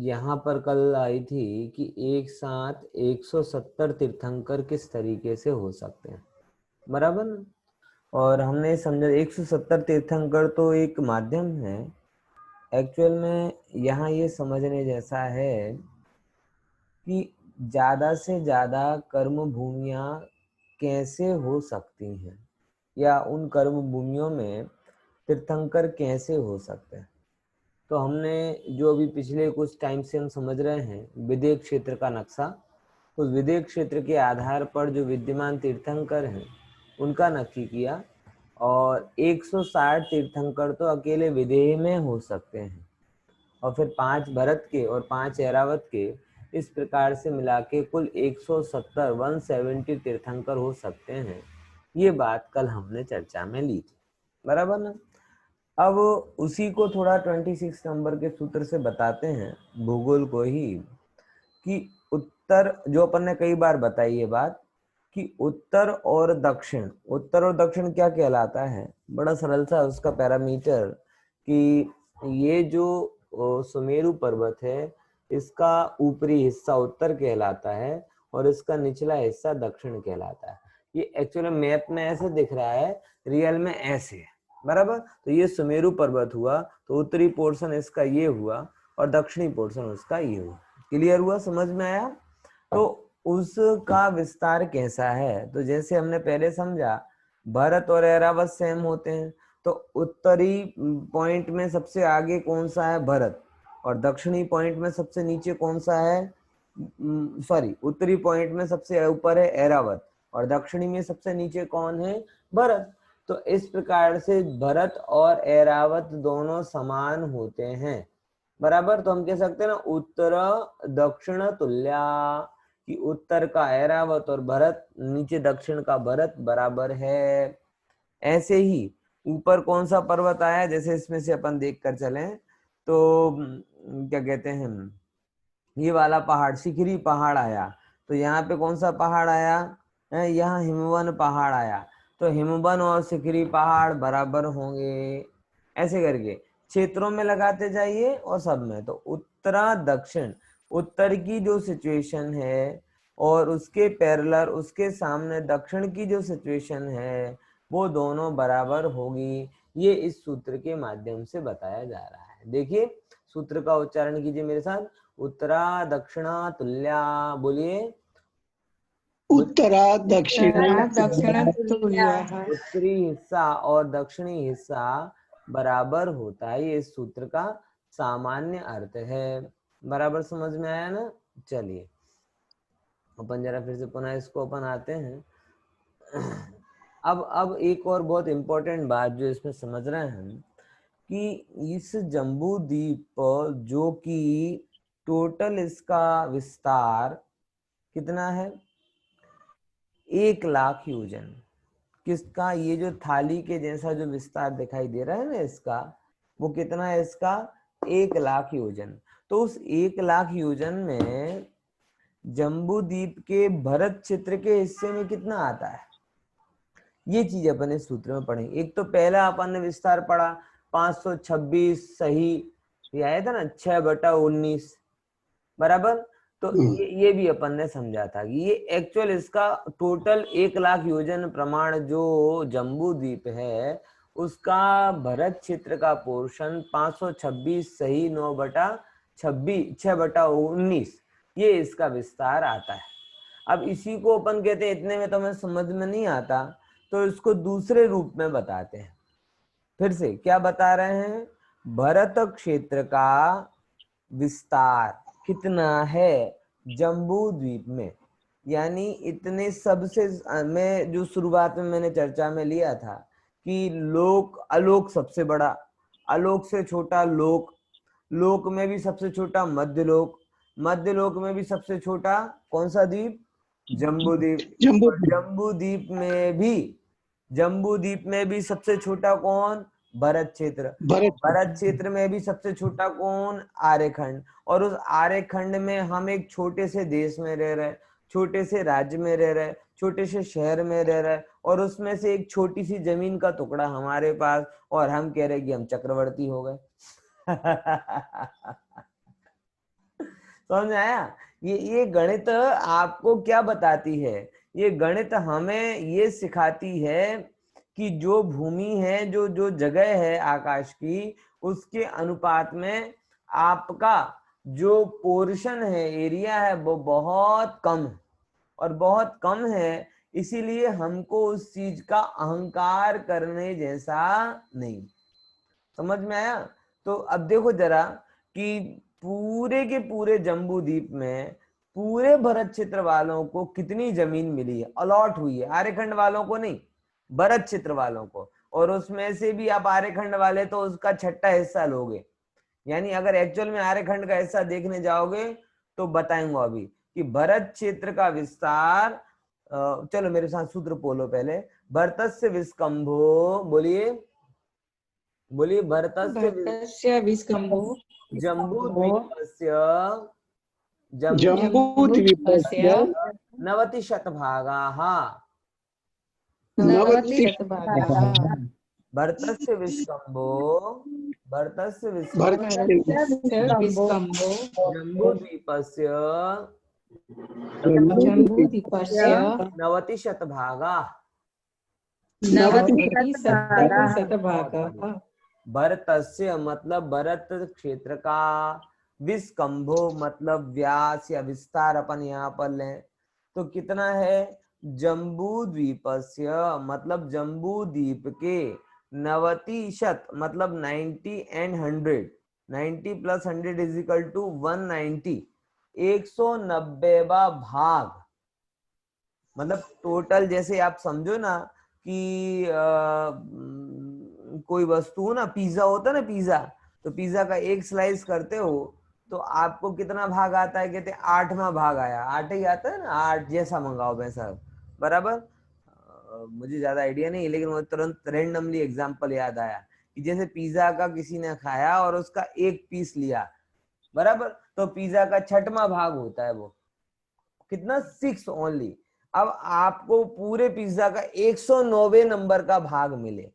यहाँ पर कल आई थी कि एक साथ 170 तीर्थंकर किस तरीके से हो सकते हैं, बराबर ना। और हमने समझा 170 तीर्थंकर तो एक माध्यम है। एक्चुअल में यहाँ ये समझने जैसा है कि ज्यादा से ज्यादा कर्म भूमियां कैसे हो सकती हैं, या उन कर्म भूमियों में तीर्थंकर कैसे हो सकते हैं। तो हमने जो अभी पिछले कुछ टाइम से हम समझ रहे हैं विदेह क्षेत्र का नक्शा, उस विदेह क्षेत्र के आधार पर जो विद्यमान तीर्थंकर हैं उनका नक्की किया, और 160 तीर्थंकर तो अकेले विदेह में हो सकते हैं, और फिर 5 भरत के और 5 ऐरावत के, इस प्रकार से मिला के कुल 170 तीर्थंकर हो सकते हैं। ये बात कल हमने चर्चा में ली थी, बराबर ना। अब उसी को थोड़ा 26 नंबर के सूत्र से बताते हैं, भूगोल को ही, कि उत्तर, जो अपन ने कई बार बताई ये बात, कि उत्तर और दक्षिण, उत्तर और दक्षिण क्या कहलाता है, बड़ा सरल सा उसका पैरामीटर, कि ये जो सुमेरु पर्वत है इसका ऊपरी हिस्सा उत्तर कहलाता है और इसका निचला हिस्सा दक्षिण कहलाता है। ये एक्चुअली मैप में ऐसे दिख रहा है, रियल में ऐसे है, बराबर। तो ये सुमेरु पर्वत हुआ, तो उत्तरी पोर्शन इसका ये हुआ और दक्षिणी पोर्शन उसका ये हुआ। क्लियर हुआ, समझ में आया। तो उसका विस्तार कैसा है, तो जैसे हमने पहले समझा भरत और ऐरावत सेम होते हैं, तो उत्तरी पॉइंट में सबसे आगे कौन सा है, भरत, और दक्षिणी पॉइंट में सबसे नीचे कौन सा है, सॉरी, उत्तरी पॉइंट में सबसे ऊपर है ऐरावत और दक्षिणी में सबसे नीचे कौन है, भरत। तो इस प्रकार से भरत और ऐरावत दोनों समान होते हैं, बराबर। तो हम कह सकते हैं ना उत्तर दक्षिण तुल्या, कि उत्तर का ऐरावत और भरत, नीचे दक्षिण का भरत बराबर है। ऐसे ही ऊपर कौन सा पर्वत आया, जैसे इसमें से अपन देख कर चलें तो क्या कहते हैं, ये वाला पहाड़ शिखरी पहाड़ आया, तो यहाँ पे कौन सा पहाड़ आया है, यहाँ हिमवन पहाड़ आया, तो हिमवन और शिखरी पहाड़ बराबर होंगे। ऐसे करके क्षेत्रों में लगाते जाइए और सब में। तो उत्तरा दक्षिण, उत्तर की जो सिचुएशन है और उसके पैरेलल उसके सामने दक्षिण की जो सिचुएशन है वो दोनों बराबर होगी। ये इस सूत्र के माध्यम से बताया जा रहा है। देखिए सूत्र का उच्चारण कीजिए मेरे साथ, उत्तरा दक्षिणा तुल्या, बोलिए उत्तरा दक्षिण तुल्या। उत्तरी हिस्सा और दक्षिणी हिस्सा बराबर होता है, ये इस सूत्र का सामान्य अर्थ है। बराबर समझ में आया ना। चलिए अपन जरा फिर से पुनः इसको अपन आते हैं। अब एक और बहुत इंपॉर्टेंट बात जो इसमें समझ रहे हैं हम, कि इस जम्बू द्वीप जो कि टोटल इसका विस्तार कितना है, 1,00,000 योजन। किसका, ये जो थाली के जैसा जो विस्तार दिखाई दे रहा है ना इसका, वो कितना है इसका, 1,00,000 योजन। तो उस 1,00,000 योजन में जम्बू द्वीप के भरत क्षेत्र के हिस्से में कितना आता है, ये चीज अपन इस सूत्र में पढ़ेंगे। एक तो पहला अपन ने विस्तार पढ़ा 526 सही, ये आया था ना 6/19, बराबर। तो ये भी अपन ने समझा था कि ये एक्चुअल इसका टोटल 1,00,000 योजन प्रमाण जो जम्बू द्वीप है उसका भरत क्षेत्र का पोर्शन 526 सही 9/26 6/19, ये इसका विस्तार आता है। अब इसी को अपन कहते हैं, इतने में तो हमें समझ में नहीं आता, तो इसको दूसरे रूप में बताते हैं। फिर से क्या बता रहे हैं, भरत क्षेत्र का विस्तार कितना है जम्बू द्वीप में, यानी इतने सबसे, मैं जो शुरुआत में मैंने चर्चा में लिया था कि लोक अलोक सबसे बड़ा, अलोक से छोटा लोक, लोक में भी सबसे छोटा मध्यलोक, मध्यलोक में भी सबसे छोटा कौन सा द्वीप, जम्बू द्वीप। जम्बू द्वीप में भी सबसे छोटा कौन, भरत क्षेत्र। भरत क्षेत्र में भी सबसे छोटा कौन, आर्यखंड। और उस आर्यखंड में हम एक छोटे से देश में रह रहे, छोटे से राज्य में रह रहे, छोटे से शहर में रह रहे, और उसमें से एक छोटी सी जमीन का टुकड़ा हमारे पास, और हम कह रहे कि हम चक्रवर्ती हो गए। समझ में आया? ये गणित आपको क्या बताती है? ये गणित हमें ये सिखाती है कि जो भूमि है, जो जो जगह है आकाश की, उसके अनुपात में आपका जो पोर्शन है, एरिया है, वो बहुत कम है और बहुत कम है। इसीलिए हमको उस चीज का अहंकार करने जैसा नहीं। समझ में आया? तो अब देखो जरा कि पूरे के पूरे जम्बू द्वीप में पूरे भरत क्षेत्र वालों को कितनी जमीन मिली है, अलॉट हुई है, आर्यखंड वालों को नहीं, भरत क्षेत्र वालों को। और उसमें से भी आप आर्यखंड वाले तो उसका छठा हिस्सा लोगे। यानी अगर एक्चुअल में आर्यखंड का हिस्सा देखने जाओगे तो बताएंगे अभी कि भरत क्षेत्र का विस्तार, चलो मेरे साथ सूत्र बोलो पहले। भरतस्य विस्कंभो, बोलिए बोलिए, भरतस्य विस्कम्भो जम्बूद्वीपस्य जम्बूद्वीपस्य नवतिशतभागाः। नवतिशतभागाः भरतस्य विस्कंभो भरतस्य विस्कम्भो जम्बूद्वीपस्य जम्बूद्वीपस्य नवतिशतभागाः। नवतिशतभागाः। भरतस्य मतलब भरत क्षेत्र का, विस्कंभो मतलब व्यास या विस्तार, अपन यहाँ पर लें तो कितना है, जम्बू द्वीपस्य मतलब जम्बू द्वीप के, नवतिशत मतलब 90 and 100, 90 plus 100 is equal to 190, 190वां भाग। मतलब टोटल जैसे आप समझो ना कि कोई वस्तु हो ना, पिज्जा होता है ना, पिज्जा, तो पिज्जा का एक स्लाइस करते हो तो आपको कितना भाग आता है, कहते हैं 8वां भाग आया, 8 ही आता है ना, 8 जैसा मंगाओ वैसा, बराबर। मुझे ज्यादा आइडिया नहीं, लेकिन वो तुरंत रेंडमली एग्जांपल याद आया कि जैसे पिज्जा का किसी ने खाया और उसका एक पीस लिया, बराबर, तो पिज्जा का 6वां भाग होता है वो, कितना, 6 ओनली। अब आपको पूरे पिज्जा का 109वें नंबर का भाग मिले।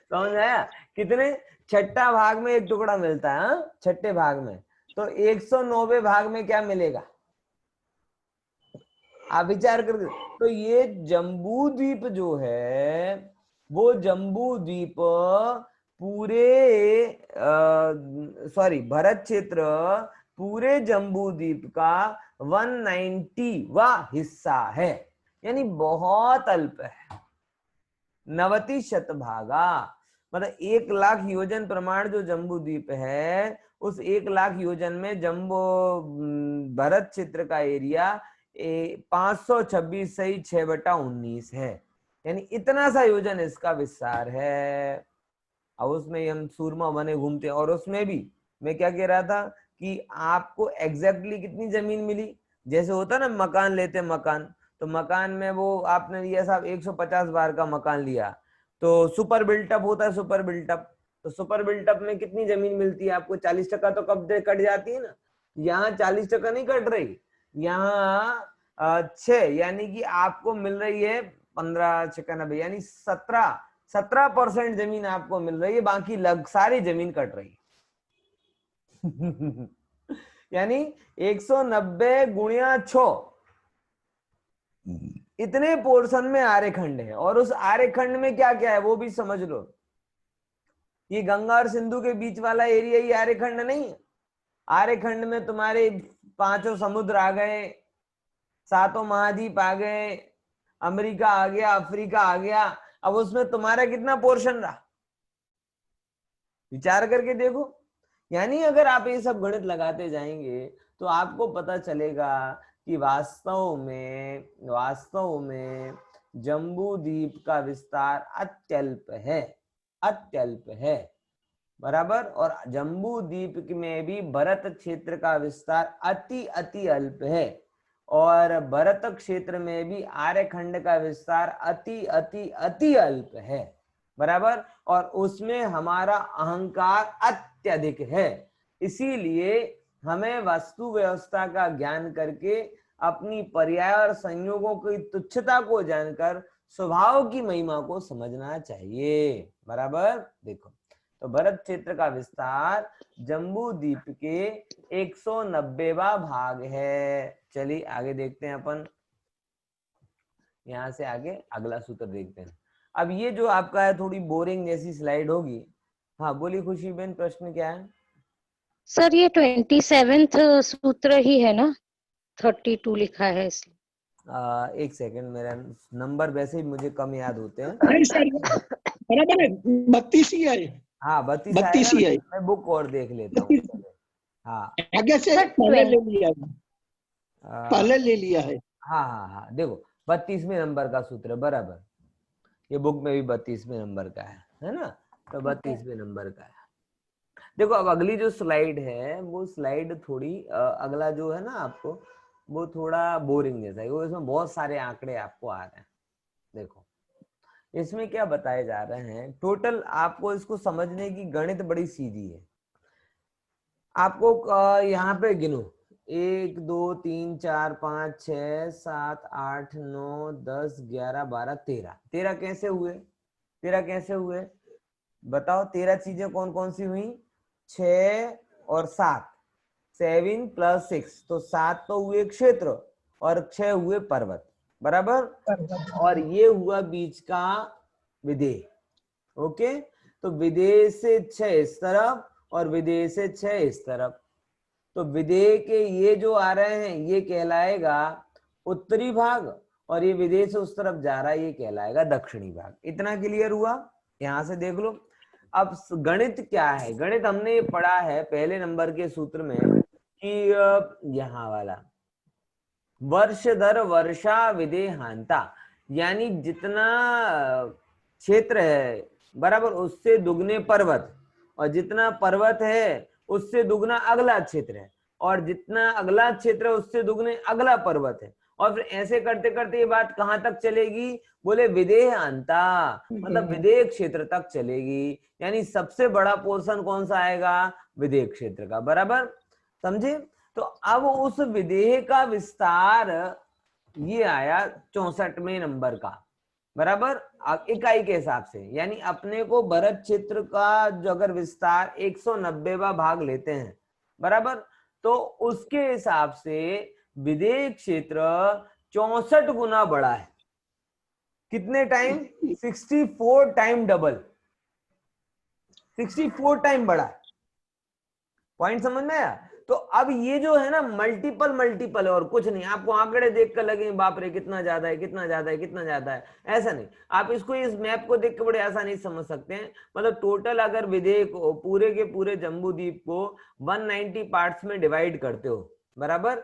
समझ आया? कितने, छठा भाग में एक टुकड़ा मिलता है, हाँ? छठे भाग में, तो 109वें भाग में क्या मिलेगा, आप विचार करके। तो ये जम्बू द्वीप जो है, वो जम्बू द्वीप पूरे सॉरी भरत क्षेत्र पूरे जम्बू द्वीप का 190वां हिस्सा है, यानी बहुत अल्प है। 90 शतभागा मतलब 1 लाख योजन प्रमाण जो जम्बू द्वीप है, उस 1 लाख योजन में जम्बो भरत क्षेत्र का एरिया 526 सही 6/19 है, यानी इतना सा योजन इसका विस्तार है। अब उसमें हम सूरमा बने घूमते हैं, और उसमें भी मैं क्या कह रहा था कि आपको एग्जैक्टली कितनी जमीन मिली, जैसे होता ना मकान लेते मकान, तो मकान में वो आपने लिया साहब 150 बार का मकान लिया, तो सुपर बिल्टअप होता है, सुपर बिल्टअप, तो सुपर बिल्टअप में कितनी जमीन मिलती है आपको, 40% तो कब्जे कट जाती है ना। यहाँ 40% नहीं कट रही, यहाँ 6, यानी कि आपको मिल रही है 15×6=90, यानी 17% जमीन आपको मिल रही है, बाकी सारी जमीन कट रही है। यानी 190 गुणिया 6, इतने पोर्शन में आर्यखंड है। और उस आर्यखंड में क्या क्या है वो भी समझ लो। ये गंगा और सिंधु के बीच वाला एरिया ही आर्यखंड नहीं है। आर्यखंड में तुम्हारे 5 समुद्र आ गए, 7 महाद्वीप आ गए, अमेरिका आ गया, अफ्रीका आ गया। अब उसमें तुम्हारा कितना पोर्शन रहा, विचार करके देखो। यानी अगर आप ये सब गणित लगाते जाएंगे तो आपको पता चलेगा कि वास्तव में जम्बू द्वीप का विस्तार अत्यल्प है, अत्यल्प है, बराबर। और जम्बू द्वीप में भी भरत क्षेत्र का विस्तार अति अति अल्प है, और भरत क्षेत्र में भी आर्यखंड का विस्तार अति अति अति अल्प है, बराबर। और उसमें हमारा अहंकार अत्यधिक है। इसीलिए हमें वास्तु व्यवस्था का ज्ञान करके अपनी पर्याय और संयोगों की तुच्छता को जानकर स्वभाव की महिमा को समझना चाहिए, बराबर। देखो तो भरत क्षेत्र का विस्तार जम्बू द्वीप के 190वां भाग है। चलिए आगे देखते हैं अपन, यहाँ से आगे अगला सूत्र देखते हैं। अब ये जो आपका है थोड़ी बोरिंग जैसी स्लाइड होगी। हाँ बोली खुशी बहन, प्रश्न क्या है? सर ये 27th सूत्र ही है ना, 32 लिखा है इसलिए। एक सेकंड, मेरा नंबर वैसे ही मुझे कम याद होते हैं। नहीं सर, बराबर है, 32 ही है। हाँ 32 32 ही आएगा, है। मैं बुक और देख लेता हूँ। हाँ आगे से पहले ले लिया है, पहले ले लिया है। हाँ हाँ हाँ, देखो 32वें नंबर का सूत्र है, बराबर। ये बुक में भी 32वें नंबर का है ना? तो 32वें नंबर का है। देखो अब अगली जो स्लाइड है वो स्लाइड थोड़ी अगला जो है ना आपको, वो थोड़ा बोरिंग जैसा है, वो इसमें बहुत सारे आंकड़े आपको आ रहे हैं। देखो इसमें क्या बताए जा रहे हैं, टोटल आपको इसको समझने की गणित बड़ी सीधी है। आपको यहाँ पे गिनो 1 2 3 4 5 6 7 8 9 10 11 12 13। 13 कैसे हुए? 13 कैसे हुए बताओ? 13 चीजें कौन कौन सी हुई? 6 और 7, 7 + 6, तो 7 तो हुए क्षेत्र और 6 हुए पर्वत, बराबर। और ये हुआ बीच का विदेह। ओके, तो विदेह से 6 इस तरफ और विदेह से 6 इस तरफ। तो विदेह के ये जो आ रहे हैं ये कहलाएगा उत्तरी भाग, और ये विदेह से उस तरफ जा रहा है ये कहलाएगा दक्षिणी भाग। इतना क्लियर हुआ? यहां से देख लो। अब गणित क्या है? गणित हमने ये पढ़ा है पहले नंबर के सूत्र में कि यहाँ वाला वर्ष दर वर्षा विदेहांता, यानी जितना क्षेत्र है बराबर उससे दुगने पर्वत, और जितना पर्वत है उससे दुगना अगला क्षेत्र है, और जितना अगला क्षेत्र है उससे दुगने अगला पर्वत है। और फिर ऐसे करते करते ये बात कहाँ तक चलेगी? बोले विदेहांता, मतलब विदेह क्षेत्र तक चलेगी। यानी सबसे बड़ा पोर्शन कौन सा आएगा? विदेह क्षेत्र का, बराबर। समझे? तो अब उस विदेह का विस्तार ये आया 64वें नंबर का, बराबर, इकाई के हिसाब से। यानी अपने को भरत क्षेत्र का जो अगर विस्तार 190वां भाग लेते हैं, बराबर, तो उसके हिसाब से विदेह क्षेत्र 64 गुना बड़ा है। कितने टाइम? 64 टाइम डबल, 64 टाइम बड़ा है। पॉइंट समझ में आया? तो अब ये जो है ना मल्टीपल मल्टीपल है और कुछ नहीं। आपको आंकड़े देखकर लगे बाप रे कितना ज्यादा है, कितना ज्यादा है, कितना ज्यादा है, ऐसा नहीं। आप इसको इस मैप को देख के बड़े आसानी से समझ सकते हैं। मतलब टोटल अगर विदेह को पूरे के पूरे जम्बू द्वीप को 190 पार्ट्स में डिवाइड करते हो, बराबर,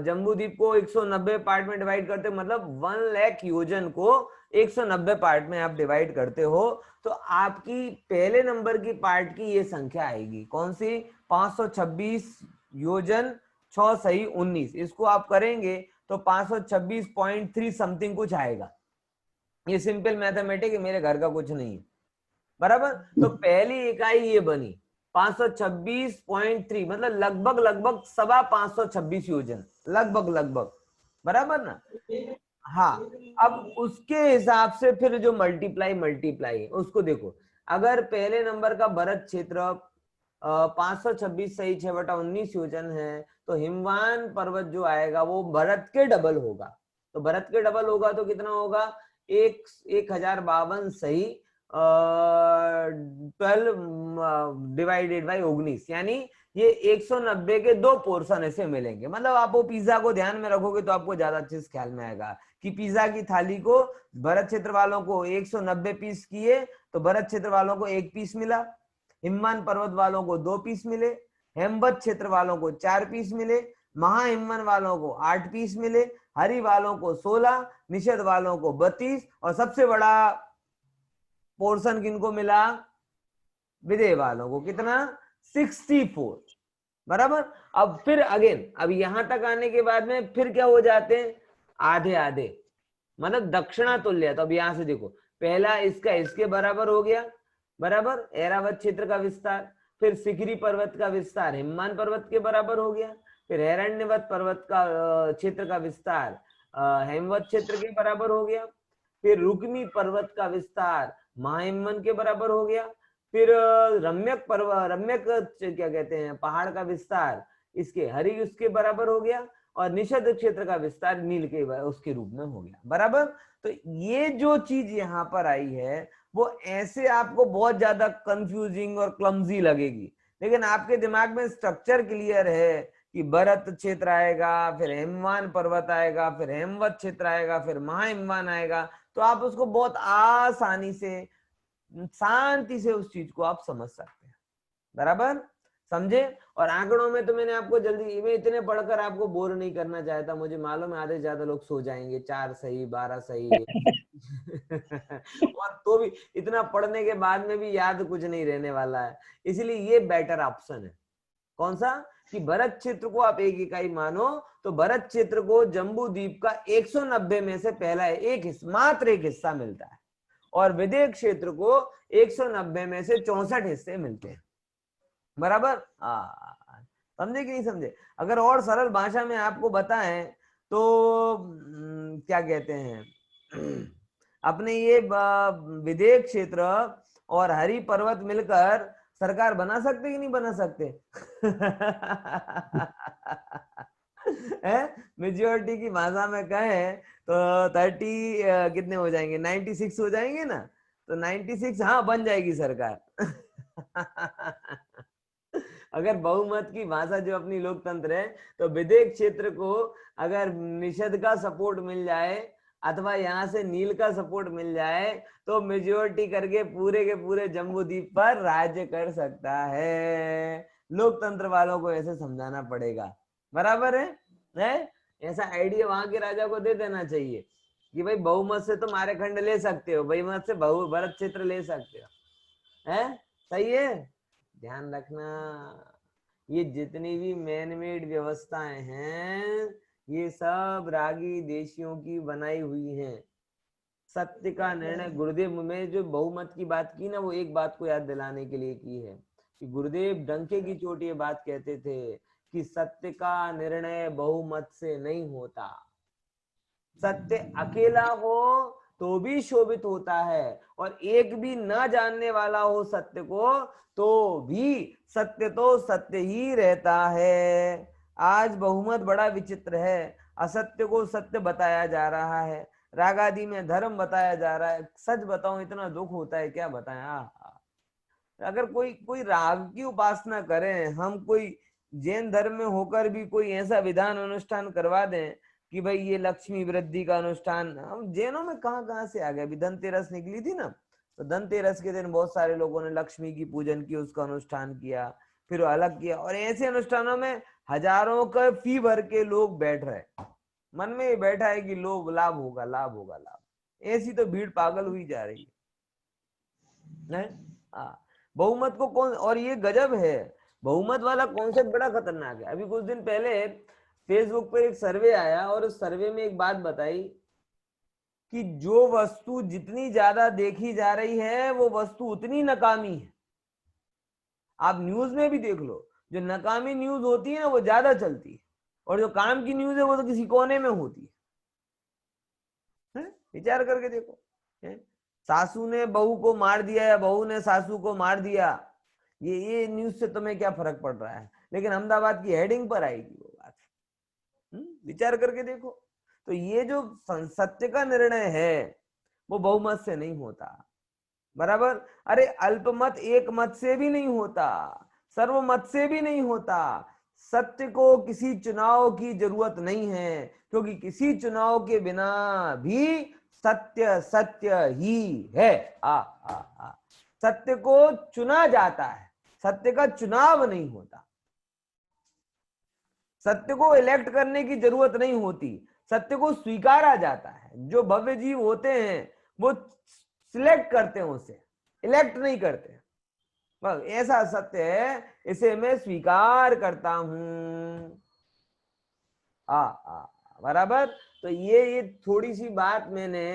जम्बू द्वीप को 190 पार्ट में डिवाइड करते हो, मतलब 1 लाख योजन को 190 पार्ट में आप डिवाइड करते हो, तो आपकी पहले नंबर की पार्ट की ये संख्या आएगी। कौन सी? 526 योजन 6 सही 19। इसको आप करेंगे तो 526.3 समथिंग कुछ आएगा। ये सिंपल मैथमेटिक है, मेरे घर का कुछ नहीं है, बराबर। तो पहली इकाई ये बनी 526.3, मतलब लगभग लगभग 526 योजन, लगभग, बराबर ना? हाँ, अब उसके हिसाब से फिर जो मल्टीप्लाई उसको देखो। अगर पहले नंबर का भरत क्षेत्र 526 सही 6/19 योजन है, तो हिमवान पर्वत जो आएगा वो भरत के डबल होगा। तो भरत के डबल होगा तो कितना होगा? 1052 सही 12 डिवाइडेड बाई 19, यानी ये 190 के 2 पोर्शन ऐसे मिलेंगे। मतलब आप वो पिज्जा को ध्यान में रखोगे तो आपको ज्यादा अच्छे से ख्याल में आएगा कि पिज्जा की थाली को भरत क्षेत्र वालों को 190 पीस किए तो भरत क्षेत्र वालों को 1 पीस मिला, हिमवान पर्वत वालों को 2 पीस मिले, हेमवत क्षेत्र वालों को 4 पीस मिले, महाहिमवन वालों को 8 पीस मिले, हरि वालों को 16, निषद वालों को 32, और सबसे बड़ा पोर्शन किनको मिला? विदेह वालों को। कितना? 64, बराबर। अब फिर अगेन, अब यहां तक आने के बाद में फिर क्या हो जाते हैं? आधे आधे, मतलब दक्षिणा तुल्य। तो अब यहां से देखो, पहला इसका इसके बराबर हो गया, बराबर, ऐरावत क्षेत्र का विस्तार। फिर सिकरी पर्वत का विस्तार हिमवान पर्वत के बराबर हो गया। फिर हिरण्यवत पर्वत का क्षेत्र का विस्तार हेमवत क्षेत्र के बराबर हो गया। फिर रुक्मी पर्वत का विस्तार महाहिमवन के बराबर हो गया। फिर रम्यक क्या कहते हैं, पहाड़ का विस्तार इसके हरि उसके बराबर हो गया, और निषद क्षेत्र का विस्तार नील के उसके रूप में हो गया, बराबर। तो ये जो चीज यहाँ पर आई है वो ऐसे आपको बहुत ज्यादा कंफ्यूजिंग और क्लमजी लगेगी, लेकिन आपके दिमाग में स्ट्रक्चर क्लियर है कि भरत क्षेत्र आएगा, फिर हेमवान पर्वत आएगा, फिर हेमवत क्षेत्र आएगा, फिर महाहिमवान आएगा, तो आप उसको बहुत आसानी से शांति से उस चीज को आप समझ सकते हैं, बराबर, समझे। और आंकड़ों में तो मैंने आपको जल्दी में इतने पढ़कर आपको बोर नहीं करना चाहता, मुझे मालूम है आधे से ज्यादा लोग सो जाएंगे, 4 सही 12 सही और तो भी इतना पढ़ने के बाद में भी याद कुछ नहीं रहने वाला है, इसलिए ये बेटर ऑप्शन है। कौन सा? कि भरत क्षेत्र को आप एक इकाई मानो, तो भरत क्षेत्र को जम्बू द्वीप का 190 में से पहला एक मात्र एक हिस्सा मिलता है, और विदेह क्षेत्र को 190 में से 64 हिस्से मिलते हैं, बराबर। समझे कि नहीं समझे? अगर और सरल भाषा में आपको बताएं तो क्या कहते हैं, अपने ये विदेह क्षेत्र और हरि पर्वत मिलकर सरकार बना सकते कि नहीं बना सकते? मेजोरिटी की भाषा में कहें तो 30 कितने हो जाएंगे, 96 हो जाएंगे ना, तो 96 हाँ बन जाएगी सरकार। अगर बहुमत की भाषा जो अपनी लोकतंत्र है, तो विदेह क्षेत्र को अगर निषद का सपोर्ट मिल जाए अथवा यहाँ से नील का सपोर्ट मिल जाए तो मेजोरिटी करके पूरे के पूरे जम्बू द्वीप पर राज्य कर सकता है। लोकतंत्र वालों को ऐसे समझाना पड़ेगा, बराबर है? ऐसा आइडिया वहां के राजा को दे देना चाहिए कि भाई बहुमत से तुम आर्यखंड ले सकते हो, बहुमत से भरत क्षेत्र ले सकते हो, है सही है। ध्यान रखना, ये जितनी भी मैन मेड व्यवस्थाएं हैं ये सब रागी देशियों की बनाई हुई हैं। सत्य का निर्णय गुरुदेव में जो बहुमत की बात की ना, वो एक बात को याद दिलाने के लिए की है कि गुरुदेव डंके की चोट ये बात कहते थे कि सत्य का निर्णय बहुमत से नहीं होता, सत्य अकेला हो तो भी शोभित होता है, और एक भी न जानने वाला हो सत्य को तो भी सत्य तो सत्य ही रहता है। आज बहुमत बड़ा विचित्र है, असत्य को सत्य बताया जा रहा है, राग आदि में धर्म बताया जा रहा है। सच बताऊं इतना दुख होता है, क्या बताएं। अगर कोई राग की उपासना करें, हम कोई जैन धर्म में होकर भी कोई ऐसा विधान अनुष्ठान करवा दें कि भाई ये लक्ष्मी वृद्धि का अनुष्ठान, हम जैनों में कहाँ से आ गए। अभी धनतेरस निकली थी ना, तो धनतेरस के दिन बहुत सारे लोगों ने लक्ष्मी की पूजन की, उसका अनुष्ठान किया, फिर अलग किया, और ऐसे अनुष्ठानों में हजारों का फी भर के लोग बैठ रहे, मन में बैठा है कि लाभ होगा लाभ होगा लाभ। ऐसी तो भीड़ पागल हुई जा रही है। बहुमत को कौन, और ये गजब है, बहुमत वाला कॉन्सेप्ट बड़ा खतरनाक है। अभी कुछ दिन पहले फेसबुक पर एक सर्वे आया, और उस सर्वे में एक बात बताई कि जो वस्तु जितनी ज्यादा देखी जा रही है वो वस्तु उतनी नकामी है। आप न्यूज में भी देख लो, जो नकामी न्यूज होती है ना वो ज्यादा चलती है, और जो काम की न्यूज है वो तो किसी कोने में होती है। विचार करके देखो, सासू ने बहू को मार दिया या बहू ने सासू को मार दिया, ये न्यूज से तुम्हें क्या फर्क पड़ रहा है, लेकिन अहमदाबाद की हेडिंग पर आएगी वो बात। विचार करके देखो, तो ये जो सत्य का निर्णय है वो बहुमत से नहीं होता, बराबर। अरे अल्पमत एक मत से भी नहीं होता, सर्वमत से भी नहीं होता। सत्य को किसी चुनाव की जरूरत नहीं है, क्योंकि किसी चुनाव के बिना भी सत्य सत्य ही है। सत्य को चुना जाता है, सत्य का चुनाव नहीं होता। सत्य को इलेक्ट करने की जरूरत नहीं होती, सत्य को स्वीकारा जाता है। जो भव्य जीव होते हैं वो सिलेक्ट करते हैं, उसे इलेक्ट नहीं करते। बस ऐसा सत्य है, इसे मैं स्वीकार करता हूं। बराबर। तो ये थोड़ी सी बात मैंने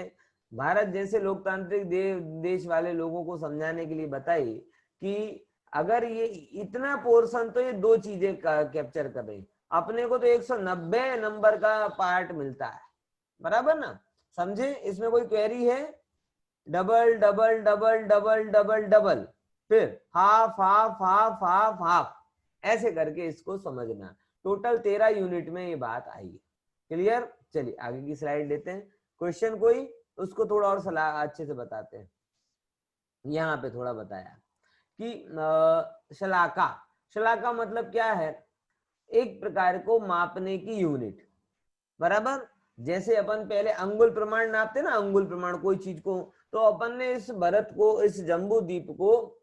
भारत जैसे लोकतांत्रिक देश वाले लोगों को समझाने के लिए बताई कि अगर ये इतना पोर्शन, तो ये दो चीजें कैप्चर कर रही। अपने को तो 190 नंबर का पार्ट मिलता है, बराबर ना, समझे। इसमें कोई क्वेरी है? Double double double double double double फिर half half half half half, ऐसे करके इसको समझना। टोटल 13 यूनिट में ये बात आई है। क्लियर? चलिए आगे की स्लाइड लेते हैं। क्वेश्चन कोई, उसको थोड़ा और सलाह अच्छे से बताते हैं। यहाँ पे थोड़ा बताया कि शलाका, शलाका मतलब क्या है? एक प्रकार को मापने की यूनिट, बराबर। जैसे अपन पहले अंगुल प्रमाण नापते ना, अंगुल प्रमाण कोई चीज को, तो अपन ने इस भरत को, इस जम्बू द्वीप को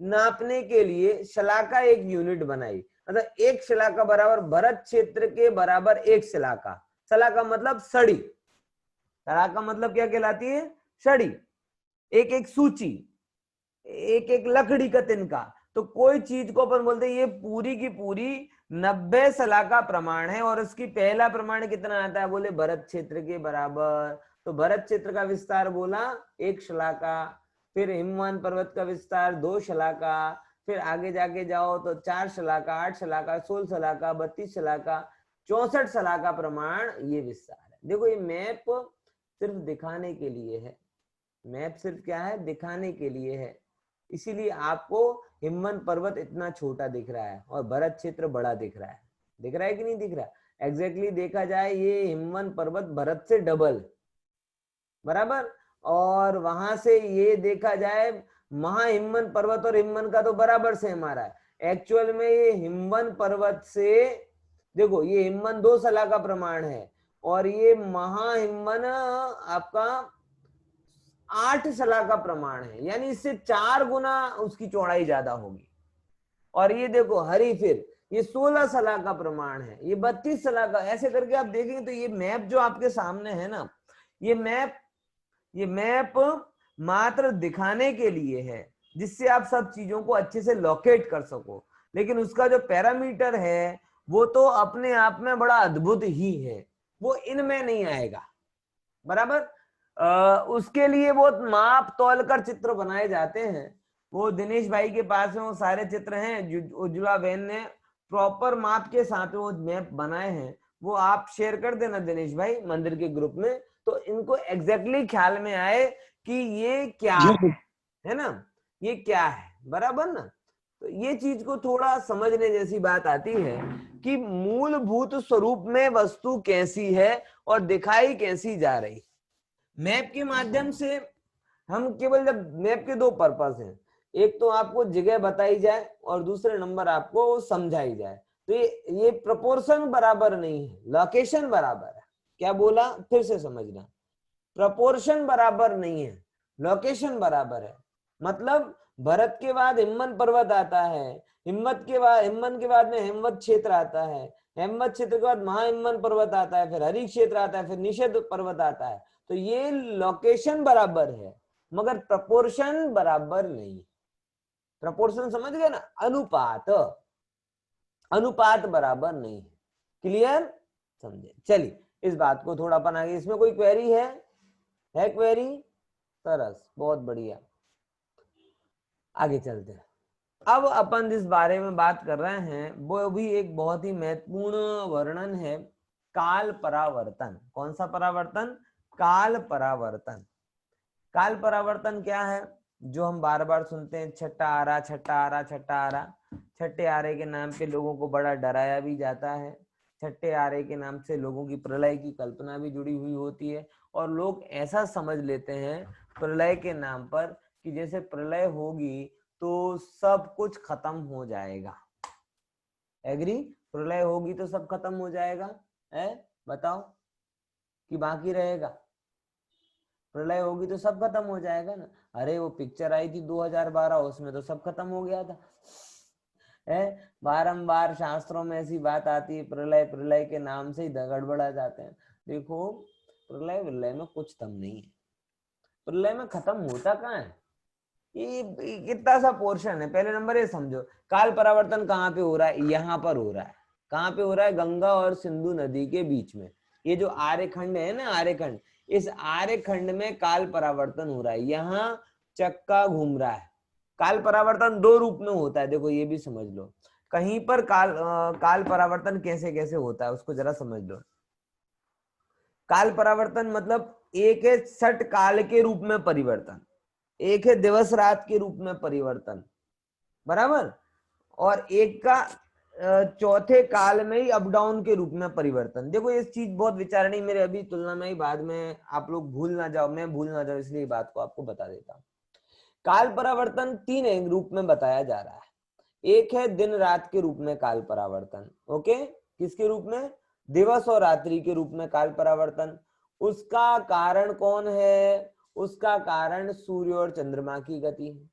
नापने के लिए शलाका एक यूनिट बनाई। मतलब एक शलाका बराबर भरत क्षेत्र के बराबर एक शलाका। शलाका मतलब सड़ी, शलाका मतलब क्या कहलाती है? सड़ी। एक एक सूची, एक एक लकड़ी का तिनका। तो कोई चीज को अपन बोलते हैं ये पूरी की पूरी 90 शलाका प्रमाण है, और उसकी पहला प्रमाण कितना आता है? बोले भरत क्षेत्र के बराबर। तो भरत क्षेत्र का विस्तार बोला 1 शलाका, फिर हिमवंत पर्वत का विस्तार 2 शलाका, फिर आगे जाके जाओ तो 4 शलाका, 8 शलाका, 16 शलाका, 32 शलाका, 64 शलाका प्रमाण ये विस्तार है। देखो ये मैप सिर्फ दिखाने के लिए है, मैप सिर्फ क्या है? दिखाने के लिए है। इसीलिए आपको हिमवंत पर्वत इतना छोटा दिख रहा है और भरत क्षेत्र बड़ा दिख रहा है। दिख रहा है कि नहीं दिख रहा? एग्जैक्टली देखा जाए ये हिमवंत पर्वत भरत से डबल, बराबर। और वहां से ये देखा जाए महाहिमवंत पर्वत और हिमवंत का तो बराबर सेम आ रहा है। एक्चुअल में ये हिमवंत पर्वत से, देखो ये हिमवंत 2 शलाका प्रमाण है, और ये महाहिमवंत आपका 8 शलाका प्रमाण है, यानी इससे 4 गुना उसकी चौड़ाई ज्यादा होगी। और ये देखो हरी, फिर ये 16 शलाका प्रमाण है, ये 32 शलाका। ऐसे करके आप देखेंगे तो ये मैप जो आपके सामने है ना, ये मैप मात्र दिखाने के लिए है, जिससे आप सब चीजों को अच्छे से लोकेट कर सको। लेकिन उसका जो पैरामीटर है वो तो अपने आप में बड़ा अद्भुत ही है, वो इनमें नहीं आएगा, बराबर। उसके लिए वो माप तौल कर चित्र बनाए जाते हैं। वो दिनेश भाई के पास में वो सारे चित्र हैं, उज्ज्वला बहन ने प्रॉपर माप के साथ वो मैप बनाए हैं। वो आप शेयर कर देना दिनेश भाई मंदिर के ग्रुप में, तो इनको एग्जैक्टली ख्याल में आए कि ये क्या है ना, ये क्या है, बराबर ना। तो ये चीज को थोड़ा समझने जैसी बात आती है कि मूलभूत स्वरूप में वस्तु कैसी है और दिखाई कैसी जा रही। मैप के माध्यम से हम केवल, जब मैप के 2 पर्पस हैं, एक तो आपको जगह बताई जाए और दूसरे नंबर आपको समझाई जाए। तो ये प्रोपोर्शन बराबर नहीं है, लोकेशन बराबर है। क्या बोला? फिर से समझना, प्रोपोर्शन बराबर नहीं है, लोकेशन बराबर है। मतलब भरत के बाद हिमवंत पर्वत आता है, हिमवंत के बाद में हिमवंत क्षेत्र आता है, हिमवंत क्षेत्र के बाद महाहिमवंत पर्वत आता है, फिर हरि क्षेत्र आता है, फिर निषेध पर्वत आता है। तो ये लोकेशन बराबर है मगर प्रपोर्शन बराबर नहीं। प्रपोर्शन समझ गए ना? अनुपात बराबर नहीं है। क्लियर? समझे? चलिए इस बात को थोड़ा अपन आगे, इसमें कोई क्वेरी है क्वेरी? सरस, बहुत बढ़िया। आगे चलते हैं। अब अपन जिस बारे में बात कर रहे हैं वो भी एक बहुत ही महत्वपूर्ण वर्णन है, काल परावर्तन। कौन सा परावर्तन? काल परावर्तन। काल परावर्तन क्या है? जो हम बार बार सुनते हैं, छठा आरा, छठा आरा, छठा आरा। छठे आरे के नाम पे लोगों को बड़ा डराया भी जाता है। छठे आरे के नाम से लोगों की प्रलय की कल्पना भी जुड़ी हुई होती है, और लोग ऐसा समझ लेते हैं प्रलय के नाम पर कि जैसे प्रलय होगी तो सब कुछ खत्म हो जाएगा। एग्री? प्रलय होगी तो सब खत्म हो जाएगा, है? बताओ कि बाकी रहेगा? प्रलय होगी तो सब खत्म हो जाएगा ना। अरे वो पिक्चर आई थी 2012, उसमें तो सब खत्म हो गया था, है? बारंबार शास्त्रों में ऐसी बात आती है, प्रलय प्रलय के नाम से ही गड़बड़ा जाते हैं। देखो प्रलय विलय में कुछ दम नहीं है, प्रलय में खत्म होता कहाँ है? ये कितना सा पोर्शन है। पहले नंबर ये समझो, काल परावर्तन कहाँ पे हो रहा है? यहाँ पर हो रहा है। कहाँ पे हो रहा है? गंगा और सिंधु नदी के बीच में। ये जो आर्यखंड है ना, आर्यखंड, इस आर्यखंड में काल परावर्तन हो रहा है। यहाँ चक्का घूम रहा है। काल परावर्तन 2 रूप में होता है, देखो ये भी समझ लो। कहीं पर काल परावर्तन कैसे कैसे होता है उसको जरा समझ लो। काल परावर्तन मतलब एक है सट काल के रूप में परिवर्तन। एक है दिवस रात के रूप में परिवर्तन, बराबर, और एक का चौथे काल में ही अप डाउन के रूप में परिवर्तन। देखो ये चीज बहुत विचारणी मेरे अभी तुलना में ही, बाद में आप लोग भूल ना जाओ, मैं भूल ना जाओ, इसलिए बात को आपको बता देता हूँ। काल परावर्तन 3 रूप में बताया जा रहा है। एक है दिन रात के रूप में काल परावर्तन, ओके, किसके रूप में? दिवस और रात्रि के रूप में काल परावर्तन। उसका कारण कौन है? उसका कारण सूर्य और चंद्रमा की गति है।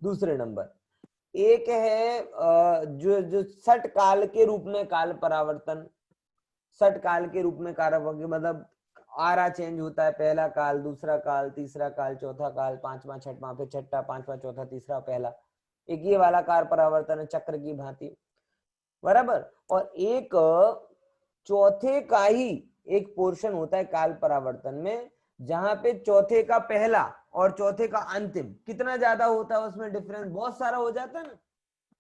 दूसरे नंबर एक है जो सट काल के रूप में काल परावर्तन। सट काल के रूप में काल मतलब आरा चेंज होता है, पहला काल, दूसरा काल, तीसरा काल, चौथा काल, पांचवा छठवां, फिर छठा, पांचवा, चौथा, तीसरा, पहला। एक ये वाला काल परावर्तन है चक्र की भांति, बराबर। और एक चौथे का ही एक पोर्शन होता है काल परावर्तन में, जहां पे चौथे का पहला और चौथे का अंतिम कितना ज्यादा होता है, उसमें डिफरेंस बहुत सारा हो जाता है ना,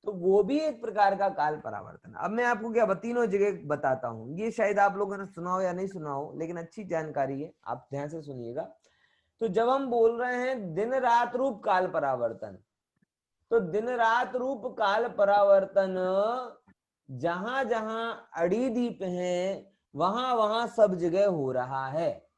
तो वो भी एक प्रकार का काल परावर्तन। अब मैं आपको क्या तीनों जगह बताता हूँ, ये शायद आप लोगों ने सुना हो या नहीं सुना हो, लेकिन अच्छी जानकारी है, आप ध्यान से सुनिएगा। तो जब हम बोल रहे हैं दिन रात रूप काल परावर्तन, तो दिन रात रूप काल परावर्तन जहां जहां अड़ीदीप है वहां वहां सब जगह हो रहा है।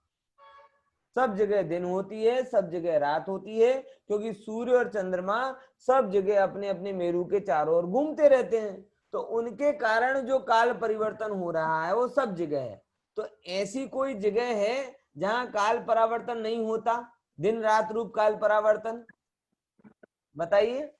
सब जगह दिन होती है, सब जगह रात होती है, क्योंकि सूर्य और चंद्रमा सब जगह अपने अपने मेरू के चारों ओर घूमते रहते हैं, तो उनके कारण जो काल परिवर्तन हो रहा है वो सब जगह है। तो ऐसी कोई जगह है जहां काल परावर्तन नहीं होता, दिन रात रूप काल परावर्तन? बताइए।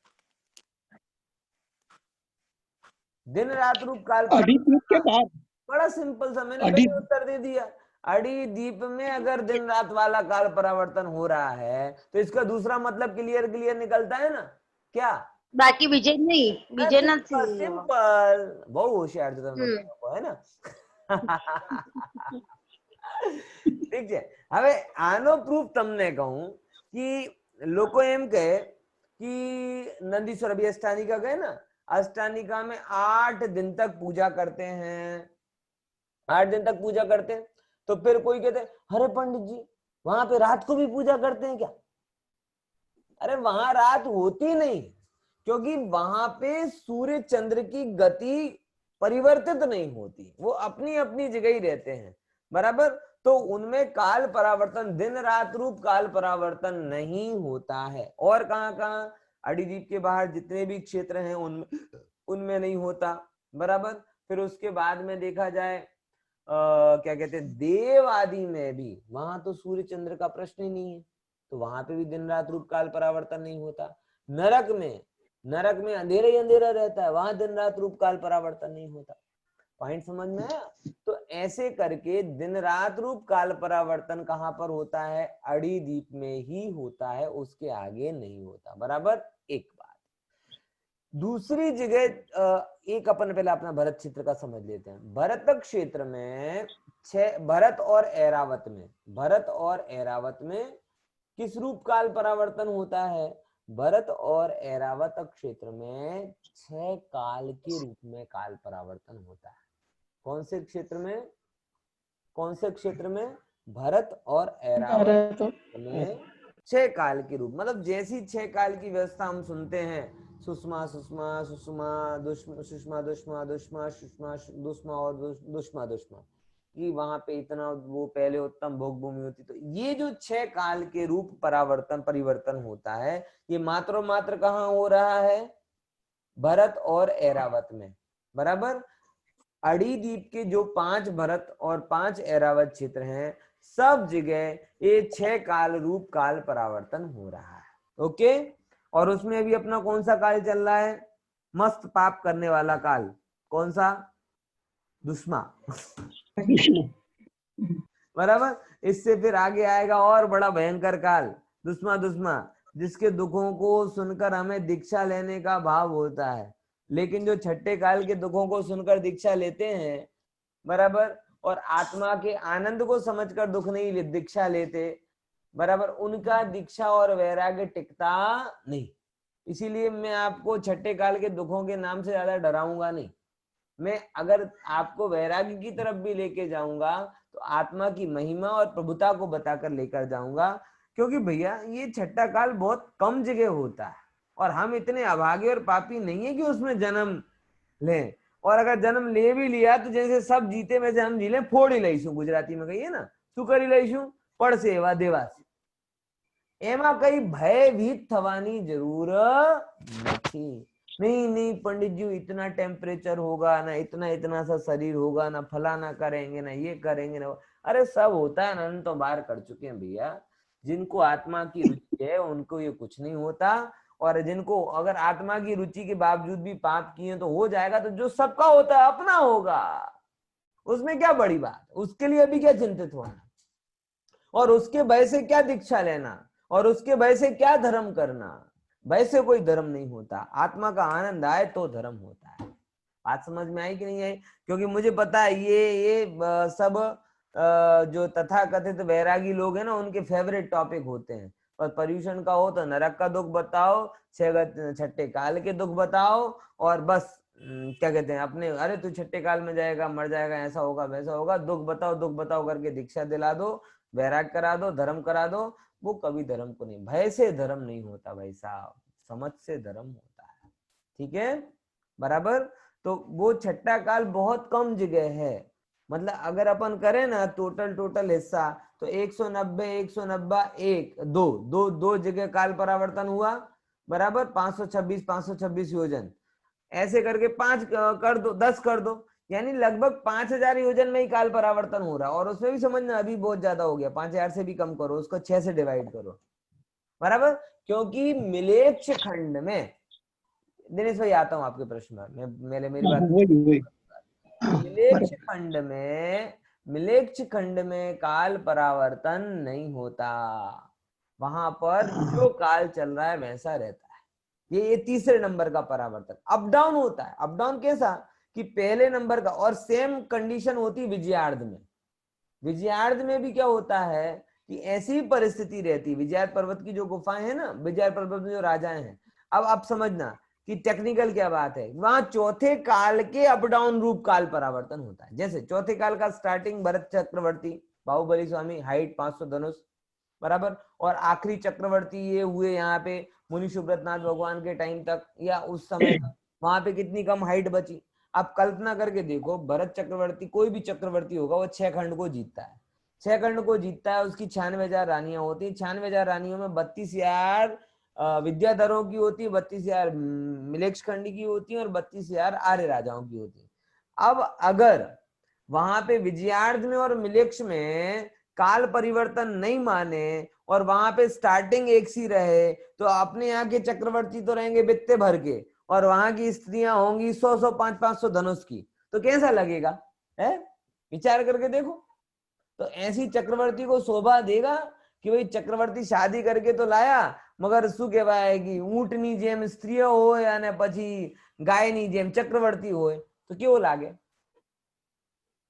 दिन रात रूप काल अड़ीदीप के बाद, बड़ा सिंपल सा, मैंने पहले उत्तर दे दिया। अड़ीदीप में अगर दिन रात वाला काल परावर्तन हो रहा है तो इसका दूसरा मतलब क्लियर क्लियर निकलता है ना, क्या? बाकी विजय नहीं, विजय ना सिंपल, बहुत होशियार है ना। ठीक है, હવે આનો પ્રૂફ તમને કહું कि લોકો એમ કહે कि नंदीश्वर अभी अष्टानिका गए ना, अष्टानिका में 8 दिन तक पूजा करते हैं, 8 दिन तक पूजा करते हैं। तो फिर कोई कहते हैं अरे पंडित जी वहां पे रात को भी पूजा करते हैं क्या? अरे वहां रात होती नहीं, क्योंकि वहां पे सूर्य चंद्र की गति परिवर्तित नहीं होती, वो अपनी अपनी जगह ही रहते हैं, बराबर। तो उनमें काल परावर्तन, दिन रात रूप काल परावर्तन नहीं होता है। और कहाँ कहाँ? अड़ीदीप के बाहर जितने भी क्षेत्र हैं उनमें नहीं होता, बराबर। फिर उसके बाद में देखा जाए क्या कहते हैं, देव आदि में भी वहां तो सूर्य चंद्र का प्रश्न ही नहीं है, तो वहां पे भी दिन रात रूप काल परावर्तन नहीं होता। नरक में अंधेरा ही अंधेरा रहता है, वहां दिन रात रूप काल परावर्तन नहीं होता। पॉइंट समझ में आया? तो ऐसे करके दिन रात रूप काल परावर्तन कहाँ पर होता है? अड़ीदीप में ही होता है, उसके आगे नहीं होता, बराबर। एक बात। दूसरी जगह एक अपन पहले अपना भरत क्षेत्र का समझ लेते हैं। भरत क्षेत्र में भरत और ऐरावत में किस रूप काल परावर्तन होता है? भरत और ऐरावत क्षेत्र में 6 काल के रूप में काल परावर्तन होता है। कौन से क्षेत्र में? भरत और ऐरावत में 6 काल के रूप, मतलब जैसी 6 काल की व्यवस्था हम सुनते हैं, सुषमा सुषमा सुषमा दुष्मा सुषमा दुष्मा दुष्मा सुषमा दुष्मा और दुष्मा दुष्मा, कि वहां पे इतना वो पहले उत्तम भोग भूमि होती। तो ये जो 6 काल के रूप परिवर्तन होता है, ये मात्र कहाँ हो रहा है? भरत और ऐरावत में, बराबर। अड़ीदीप के जो 5 भरत और 5 ऐरावत क्षेत्र हैं, सब जगह ये 6 काल रूप काल परावर्तन हो रहा है, ओके। और उसमें अभी अपना कौन सा काल चल रहा है? मस्त पाप करने वाला काल। कौन सा? दुष्मा, बराबर। इससे फिर आगे आएगा और बड़ा भयंकर काल, दुष्मा, जिसके दुखों को सुनकर हमें दीक्षा लेने का भाव होता है, लेकिन जो छठे काल के दुखों को सुनकर दीक्षा लेते हैं, बराबर, और आत्मा के आनंद को समझकर दुख नहीं दीक्षा लेते, बराबर, उनका दीक्षा और वैराग्य टिकता नहीं। इसीलिए मैं आपको छठे काल के दुखों के नाम से ज्यादा डराऊंगा नहीं। मैं अगर आपको वैराग्य की तरफ भी लेके जाऊंगा तो आत्मा की महिमा और प्रभुता को बताकर लेकर जाऊंगा। क्योंकि भैया ये छठा काल बहुत कम जगह होता है और हम इतने अभागे और पापी नहीं है कि उसमें जन्म लें। और अगर जन्म ले भी लिया तो जैसे सब जीते में से हम जी लें, फोड़ ही लईશું, गुजराती में कहिए ना, શું કરી લઈશું, પડશે એવા દેવાશે। એમાં કઈ ભયભીત થવાની જરૂર નથી। नहीं नहीं पंडित जी इतना टेम्परेचर होगा ना, इतना इतना सा शरीर होगा ना, फलाना करेंगे ना, ये करेंगे ना, अरे सब होता है ना, हम तो बाहर कर चुके हैं भैया। जिनको आत्मा की रुचि है उनको ये कुछ नहीं होता, और जिनको अगर आत्मा की रुचि के बावजूद भी पाप किए तो हो जाएगा। तो जो सबका होता है अपना होगा, उसमें क्या बड़ी बात, उसके लिए अभी क्या चिंतित होना, और उसके भय से क्या दीक्षा लेना, और उसके भय से क्या धर्म करना। भय से कोई धर्म नहीं होता, आत्मा का आनंद आए तो धर्म होता है। बात समझ में आई कि नहीं आई? क्योंकि मुझे पता है ये सब जो तथाकथित वैरागी लोग हैं ना, उनके फेवरेट टॉपिक होते हैं। और पर्यूषण का हो तो नरक का दुख बताओ, छठे काल के दुख बताओ, और बस क्या कहते हैं अपने, अरे तू छठे काल में जाएगा, मर जाएगा, ऐसा होगा वैसा होगा, दुख बताओ करके दीक्षा दिला दो, वैराग करा दो, धर्म करा दो। वो कभी धर्म को नहीं, भय से धर्म नहीं होता भाई साहब, समझ से धर्म होता है। ठीक है, बराबर। तो वो छठा काल बहुत कम जगह है, मतलब अगर अपन करें ना टोटल हिस्सा तो 190 190 1 2 2 2 जगह काल परावर्तन हुआ, बराबर 526 योजन, ऐसे करके 5 कर दो, 10 कर दो, यानी लगभग 5000 योजन में ही काल परावर्तन हो रहा है। और उसमें भी समझना अभी बहुत ज्यादा हो गया, 5000 से भी कम करो, उसको 6 से डिवाइड करो, बराबर। क्योंकि मिलेच्छ खंड में, दिनेश भाई आता हूं आपके प्रश्न में, मेरी बात, मिलेच्छ खंड में काल परावर्तन नहीं होता, वहां पर जो काल चल रहा है वैसा रहता है। ये तीसरे नंबर का परावर्तन, अप डाउन होता है। अप डाउन कैसा कि पहले नंबर का, और सेम कंडीशन होती है विजयार्ध में। विजयार्ध में भी क्या होता है कि ऐसी परिस्थिति रहती है, विजयार्ध पर्वत की जो गुफाएं हैं ना, विजयार्ध पर्वत में जो राजाएं हैं, अब आप समझना कि टेक्निकल क्या बात है, वहां चौथे काल के अप डाउन रूप काल परावर्तन होता है। जैसे चौथे काल का स्टार्टिंग भरत चक्रवर्ती, बाहुबली स्वामी, हाइट 500 धनुष, बराबर, और आखिरी चक्रवर्ती ये हुए यहाँ पे मुनि सुब्रतनाथ भगवान के टाइम तक, या उस समय वहां पे कितनी कम हाइट बची। आप कल्पना करके देखो, भरत चक्रवर्ती, कोई भी चक्रवर्ती होगा, वो 6 खंड को जीतता है, 6 खंड को जीतता है, उसकी 96,000 रानियां होती है, 96,000 रानियों में 32,000 विद्याधरों की होती है, 32,000 मिलेच्छ खंड की होती है, और 32,000 आर्य राजाओं की होती है। अब अगर वहां पे विजयार्ध में और मिलेच्छ में काल परिवर्तन नहीं माने और वहां पे स्टार्टिंग एक सी रहे, तो अपने यहाँ के चक्रवर्ती तो रहेंगे बित्ते भर के, और वहां की स्त्रियां होंगी 100 500 धनुष की, तो कैसा लगेगा है? विचार करके देखो। तो ऐसी चक्रवर्ती को शोभा देगा कि भाई चक्रवर्ती शादी करके तो लाया, मगर शू कहेवाय कि ऊंटनी जेम स्त्रीओ होय અને પછી ગાયની જેમ ચક્રવર્તી હોય, तो કેવો લાગે?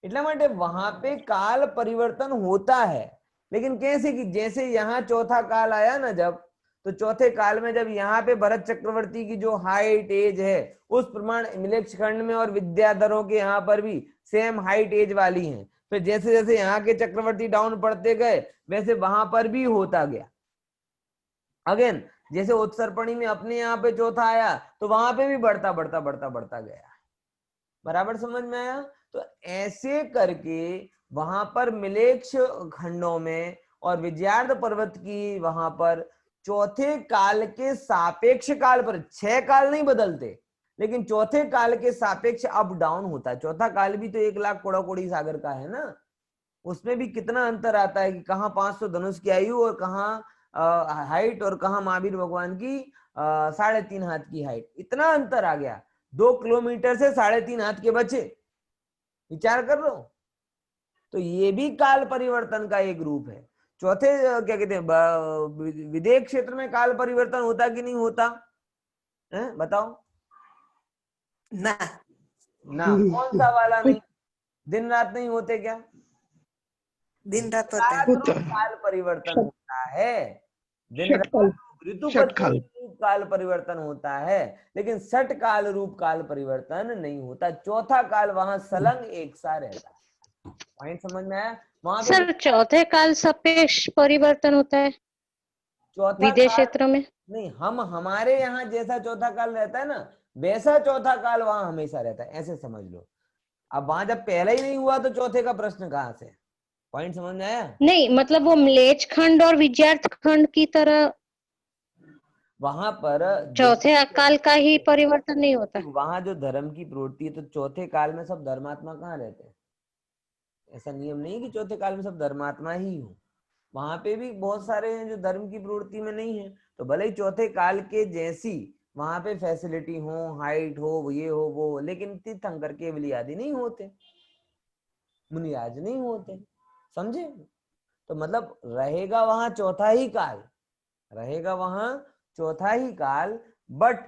એટલા માટે वहां पे काल परिवर्तन होता है, लेकिन कैसे कि जैसे यहाँ चौथा काल आया ना जब, तो चौथे काल में जब यहाँ पे भरत चक्रवर्ती की जो हाइट एज है उस प्रमाण मिलेच्छ खंड में और विद्याधरों के यहाँ पर भी सेम हाइट एज वाली हैं। फिर जैसे जैसे यहाँ के चक्रवर्ती डाउन पड़ते गए वैसे वहां पर भी होता गया। अगेन जैसे उत्सर्पणी में अपने यहाँ पे चौथा आया तो वहां पे भी बढ़ता बढ़ता बढ़ता बढ़ता गया। बराबर समझ में आया? तो ऐसे करके वहां पर मिलेच्छ खंडों में और विजयार्ध पर्वत की वहां पर चौथे काल के सापेक्ष काल पर 6 काल नहीं बदलते, लेकिन चौथे काल के सापेक्ष अप डाउन होता है। चौथा काल भी तो 1,00,000 कोड़ा कोड़ी सागर का है ना, उसमें भी कितना अंतर आता है कि कहाँ 500 धनुष की आयु और कहाँ हाइट और कहाँ महावीर भगवान की 3.5 हाथ की हाइट, इतना अंतर आ गया। 2 किलोमीटर से 3.5 हाथ के बचे, विचार कर लो। तो ये भी काल परिवर्तन का एक रूप है। चौथे क्या कहते हैं, विदेह क्षेत्र में काल परिवर्तन होता कि नहीं होता है? बताओ ना ना, कौन सा वाला नहीं? दिन रात नहीं होते क्या? दिन रात होता है, काल परिवर्तन होता है, दिन रात ऋतु काल परिवर्तन होता है, लेकिन षट काल रूप काल परिवर्तन नहीं होता। चौथा काल वहां सलंग एक सा रहता है। पॉइंट समझ में आया? वहां सर चौथे काल सापेक्ष परिवर्तन होता है? चौथा विदेश काल क्षेत्र में। नहीं, हम हमारे यहाँ जैसा चौथा काल रहता है ना, वैसा चौथा काल वहां हमेशा रहता है, ऐसे समझ लो। अब वहां जब पहला ही नहीं हुआ तो चौथे का प्रश्न कहाँ से? पॉइंट समझ में आया? नहीं मतलब वो म्लेच्छ खंड और विजयार्थ खंड की तरह वहां पर चौथे काल का ही परिवर्तन नहीं होता। वहां जो धर्म की प्रवृत्ति है, तो चौथे काल में सब धर्मात्मा कहाँ रहते हैं? ऐसा नियम नहीं कि चौथे काल में सब धर्मात्मा ही हो, वहां पे भी बहुत सारे हैं जो धर्म की प्रवृत्ति में नहीं है। तो भले ही चौथे काल के जैसी वहां पे फैसिलिटी हो, हाइट हो, ये हो वो हो, लेकिन तीर्थंकर केवल आदि नहीं होते, मुनिराज नहीं होते, समझे? तो मतलब रहेगा वहां चौथा ही काल, रहेगा वहां चौथा ही काल, बट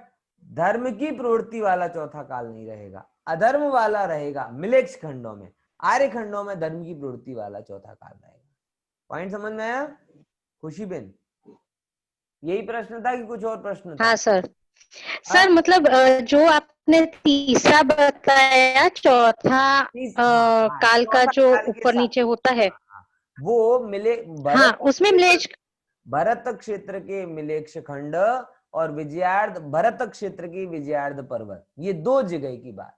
धर्म की प्रवृत्ति वाला चौथा काल नहीं रहेगा, अधर्म वाला रहेगा। मिलेक्स खंडों में, आर्य खंडों में धर्म की प्रवृत्ति वाला चौथा काल रहेगा। पॉइंट समझ में आया खुशी बेन? यही प्रश्न था कि कुछ और प्रश्न था? हाँ सर। सर मतलब जो आपने तीसरा बताया चौथा काल का जो ऊपर नीचे होता है, वो मिले हाँ उसमें म्लेच्छ, भरत क्षेत्र के मिलेक्ष खंड और विजयार्ध भरत क्षेत्र की विजयार्ध पर्वत, ये दो जगह की बात।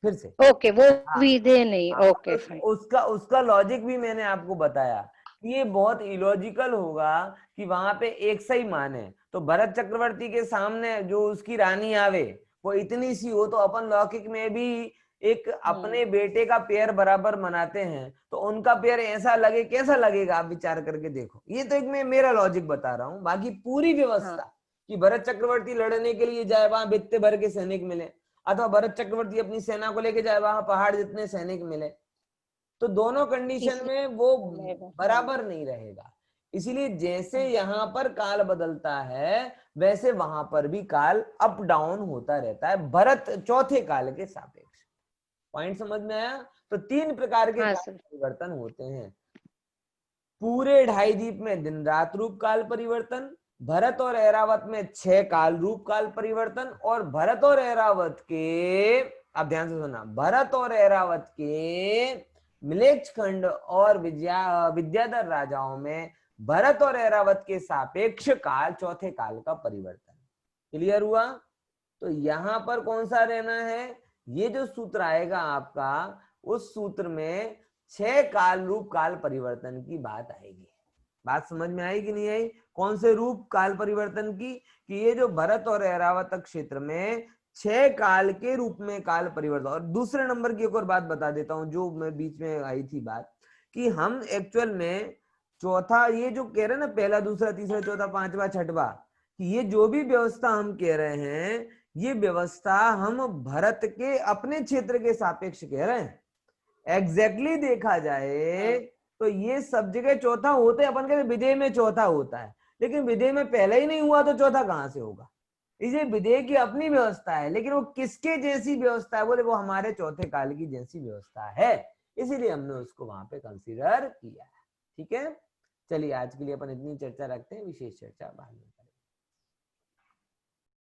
फिर से ओके वो विधेय नहीं, ओके फाइन। उसका लॉजिक भी मैंने आपको बताया कि ये बहुत इलॉजिकल होगा कि वहां पे एक सही मान है, तो भरत चक्रवर्ती के सामने जो उसकी रानी आवे वो इतनी सी हो, तो अपन लौकिक में भी एक अपने बेटे का पैर बराबर मनाते हैं, तो उनका पैर ऐसा लगे, कैसा लगेगा आप विचार करके देखो। ये तो एक मैं मेरा लॉजिक बता रहा हूँ, बाकी पूरी व्यवस्था कि भरत चक्रवर्ती लड़ने के लिए जाए, वहां बित्ते भर के सैनिक मिले, अथवा भरत चक्रवर्ती अपनी सेना को लेके जाए, वहां पहाड़ जितने सैनिक मिले, तो दोनों कंडीशन में वो बराबर नहीं रहेगा। इसीलिए जैसे यहाँ पर काल बदलता है, वैसे वहां पर भी काल अप डाउन होता रहता है भरत चौथे काल के सापेक्ष। पॉइंट समझ में आया? तो तीन प्रकार के काल परिवर्तन होते हैं। पूरे ढाई द्वीप में दिन रात रूप काल परिवर्तन, भरत और ऐरावत में 6 काल रूप काल परिवर्तन, और भरत और ऐरावत के, अब ध्यान से सुना, भरत और ऐरावत के मिलेच्छ खंड और विद्याधर राजाओं में भरत और ऐरावत के सापेक्ष काल चौथे काल का परिवर्तन। क्लियर हुआ? तो यहां पर कौन सा रहना है? ये जो सूत्र आएगा आपका, उस सूत्र में 6 काल रूप काल परिवर्तन की बात आएगी। बात समझ में आई कि नहीं आई? कौन से रूप काल परिवर्तन की? कि ये जो भरत और ऐरावत क्षेत्र में 6 काल के रूप में काल परिवर्तन। और दूसरे नंबर की एक और बात बता देता हूं, जो मैं बीच में आई थी बात, कि हम एक्चुअल में चौथा, ये जो कह रहे हैं ना, पहला दूसरा तीसरा चौथा पांचवा छठवा, कि ये जो भी व्यवस्था हम कह रहे हैं, ये व्यवस्था हम भरत के अपने क्षेत्र के सापेक्ष कह रहे हैं। एग्जैक्टली देखा जाए तो ये सब जगह चौथा होते, अपन कहते विदेह में चौथा होता है, लेकिन विदेह में पहले ही नहीं हुआ तो चौथा कहां से होगा? इसे विदेह की अपनी व्यवस्था है, लेकिन वो किसके जैसी व्यवस्था है? बोले वो हमारे चौथे काल की जैसी व्यवस्था है, इसीलिए हमने उसको वहां पे कंसीडर किया है। ठीक है, चलिए आज के लिए अपन इतनी चर्चा रखते हैं, विशेष चर्चा बाद में।